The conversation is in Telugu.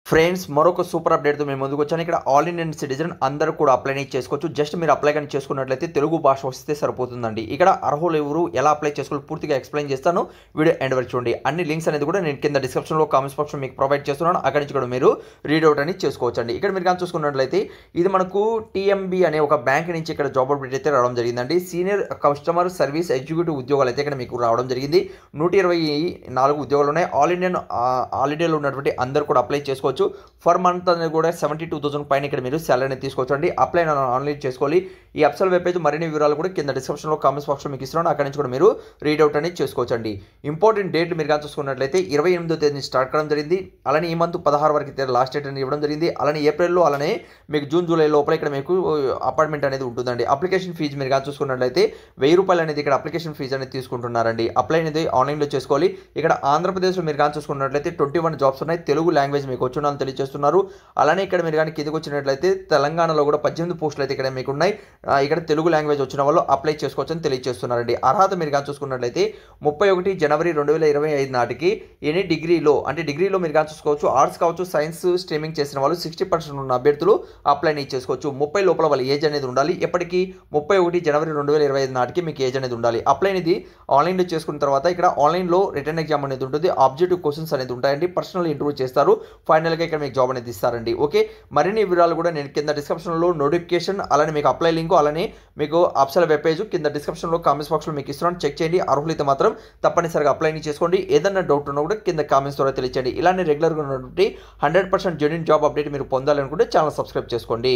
ఫ్రెండ్స్ మరొక సూపర్ అప్డేట్తో మేము ముందుకు వచ్చాను. ఇక్కడ ఆల్ ఇండియన్ సిటిజన్ అందరూ కూడా అప్లై చేసుకోవచ్చు. జస్ట్ మీరు అప్లై కానీ చేసుకున్నట్లయితే తెలుగు భాష వస్తే సరిపోతుందండి. ఇక్కడ అర్హులు ఎవరు, ఎలా అప్లై చేసుకోవాలి పూర్తిగా ఎక్స్ప్లెయిన్ చేస్తాను. వీడియో ఎండ్ వరకు చూడండి. అన్ని లింక్స్ అనేది కూడా నేను కింద డిస్క్రిప్షన్లో కామెంట్స్ బాక్స్లో మీకు ప్రొవైడ్ చేస్తున్నాను. అక్కడి నుంచి కూడా మీరు రీడౌట్ అనేది చేసుకోవచ్చండి. ఇక్కడ మీరు కానీ చూసుకున్నట్లయితే ఇది మనకు టీఎంబీ అనే ఒక బ్యాంక్ నుంచి ఇక్కడ జాబ్ అప్డేట్ అయితే రావడం జరిగిందండి. సీనియర్ కస్టమర్ సర్వీస్ ఎగ్జిక్యూటివ్ ఉద్యోగాలు అయితే ఇక్కడ మీకు రావడం జరిగింది. 124 ఉద్యోగాలు ఉన్నాయి. ఆల్ ఇండియాలో ఉన్నటువంటి అందరూ కూడా అప్లై చేసుకోవచ్చు. ఫర్ మంత్ అనేది కూడా 72,000 పైన ఇక్కడ మీరు శాలరీ అనేది తీసుకోవచ్చండి. అప్లై ఆన్లైన్ చేసుకోవాలి. ఈ అప్సల్ వెబ్ పేజ్ మరిన్ని వివరాలు కూడా కింద డిస్క్రిప్షన్లో కామెంట్స్ బాక్స్లో మీకు ఇస్తున్నాను. అక్కడి నుంచి కూడా మీరు రీడౌట్ అనేది చేసుకోవచ్చండి. ఇంపార్టెంట్ డేట్లు మీరు కానీ చూసుకున్నట్లయితే 28వ తేదీ స్టార్ట్ కావడం జరిగింది. అలానే ఈ మంత్ 16 వరకు లాస్ట్ డేట్ అనేది ఇవ్వడం జరిగింది. అలానే ఏప్రిల్లో అలానే మీకు జూన్ జూలై లోపల ఇక్కడ మీకు అపార్ట్మెంట్ అనేది ఉంటుందండి. అప్లికేషన్ ఫీజు మీరు కానీ చూసుకున్నట్లయితే ₹1000 అనేది ఇక్కడ అప్లికేషన్ ఫీజు అనేది తీసుకుంటున్నారండి. అప్లై అనేది ఆన్లైన్లో చేసుకోవాలి. ఇక్కడ ఆంధ్రప్రదేశ్లో మీరు కానీ చూసుకున్నట్లయితే 21 జాబ్స్ ఉన్నాయి. తెలుగు లాంగ్వేజ్ మీకు వచ్చున్నాను తెలియజేస్తున్నారు. అలానే ఇక్కడ మీరు కానీ కిందకి వచ్చినట్లయితే తెలంగాణలో కూడా 18 పోస్టులు అయితే ఇక్కడ మీకు ఉన్నాయి. ఇక్కడ తెలుగు లాంగ్వేజ్ వచ్చిన వాళ్ళు అప్లై చేసుకోవచ్చని తెలియజేస్తున్నారండి. అర్హత మీరు కానీ చూసుకున్నట్లయితే 31 జనవరి 2025 నాటికి ఎనీ డిగ్రీలో అంటే డిగ్రీలో మీరు కానీ చూసుకోవచ్చు. ఆర్ట్స్ కావచ్చు, సైన్స్ స్ట్రీమింగ్ చేసిన వాళ్ళు 60% ఉన్న అభ్యర్థులు అప్లై చేసుకోవచ్చు. 30 లోపల వాళ్ళ ఏజ్ అనేది ఉండాలి. ఎప్పటికీ 31 జనవరి 2025 నాటికి మీకు ఏజ్ అనేది ఉండాలి. అప్లై అనేది ఆన్లైన్లో చేసుకున్న తర్వాత ఇక్కడ ఆన్లైన్లో రిటర్న్ ఎగ్జామ్ అనేది ఉంటుంది. ఆబ్జెక్టివ్ క్వశ్చన్స్ అనేది ఉంటాయండి. పర్సనల్ ఇంటర్వ్యూ చేస్తారు. ఫైనల్గా ఇక్కడ మీకు జాబ్ అనేది ఇస్తారండి. ఓకే, మరిన్ని వివరాలు కూడా నేను కింద డిస్క్రిప్షన్లో నోటిఫికేషన్ అలానే మీకు అప్లై లింక్ అలానే మీకు అప్సల్ వెబ్ పేజ్ కింద డిస్క్రిప్షన్లో కామెంట్స్ బాక్స్లో మీకు ఇస్తున్నాను. చెక్ చేయండి. అర్హులైతే మాత్రం తప్పనిసరిగా అప్లై చేసుకోండి. ఏదైనా డౌట్ ఉన్నా కూడా కింద కామెంట్స్ ద్వారా తెలియచేయండి. ఇలానే రెగ్యులర్గా ఉన్నటువంటి 100% జెన్యూన్ జాబ్ అప్డేట్ మీరు పొందాలనుకుంటే ఛానల్ సబ్స్క్రైబ్ చేసుకోండి.